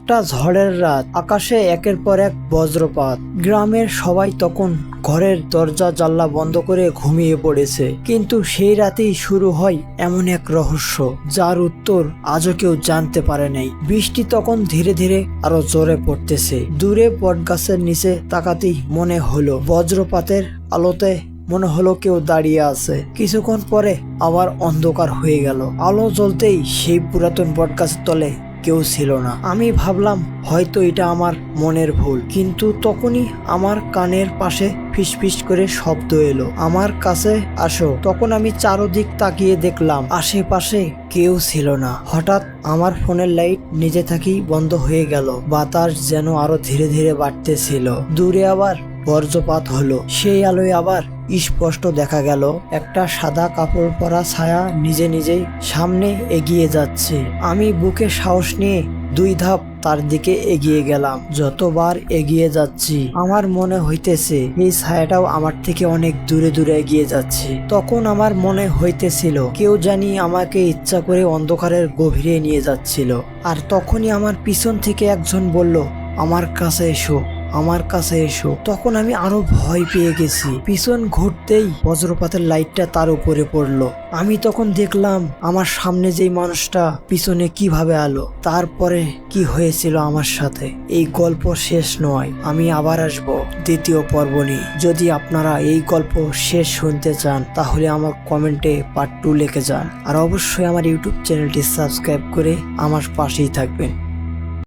একটা ঝড়ের রাত, আকাশে একের পর এক বজ্রপাত। গ্রামের সবাই তখন ঘরের দরজা জানলা বন্ধ করে ঘুমিয়ে পড়েছে। কিন্তু সেই রাতেই শুরু হয় এমন এক রহস্য, যার উত্তর আজও কেউ জানতে পারে নাই। বৃষ্টি তখন ধীরে ধীরে আরো জোরে পড়তেছে। দূরে বটগাছের নিচে তাকাতেই মনে হলো বজ্রপাতের আলোতে মনে হলো কেউ দাঁড়িয়ে আছে। কিছুক্ষণ পরে আবার অন্ধকার হয়ে গেল। আলো জ্বলতেই সেই পুরাতন বটগাছের তলে কেউ ছিল না। আমি ভাবলাম হয়তো এটা আমার মনের ভুল, কিন্তু তখনই আমার কানের পাশে ফিসফিস করে শব্দ এলো, আমার কাছে আসো। তখন আমি চারদিক তাকিয়ে দেখলাম আশেপাশে কেউ ছিল না। হঠাৎ আমার ফোনের লাইট নিজে থেকেই বন্ধ হয়ে গেল। বাতাস যেন আরো ধীরে ধীরে বাড়তেছিল। দূরে আবার বজ্রপাত হলো। সেই আলোয় আবার স্পষ্ট দেখা গেল একটা সাদা কাপড় পরা ছায়া নিজে নিজেই সামনে এগিয়ে যাচ্ছে। আমি বুকে সাহস নিয়ে 2 ধাপ তার দিকে এগিয়ে গেলাম। যতবার এগিয়ে যাচ্ছি আমার মনে হইতেছে এই ছায়াটাও আমার থেকে অনেক দূরে দূরে এগিয়ে যাচ্ছে। তখন আমার মনে হইতেছিল কেউ জানি আমাকে ইচ্ছা করে অন্ধকারের গভীরে নিয়ে যাচ্ছিল। আর তখনই আমার পিছন থেকে একজন বলল, আমার কাছে এসো, আমার কাছে এসো। তখন আমি আরো ভয় পেয়ে গেছি। পিছন ঘুরতেই বজ্রপাতের লাইটটা তার উপরে পড়লো। আমি তখন দেখলাম আমার সামনে যেই মানুষটা, পিছনে কিভাবে আলো। তারপরে কি হয়েছিল আমার সাথে, এই গল্প শেষ নয়। আমি আবার আসবো দ্বিতীয় পর্ব নিয়ে। যদি আপনারা এই গল্প শেষ শুনতে চান তাহলে আমার কমেন্টে পার্ট 2 লিখে যান। আর অবশ্যই আমার ইউটিউব চ্যানেলটি সাবস্ক্রাইব করে আমার পাশেই থাকবেন।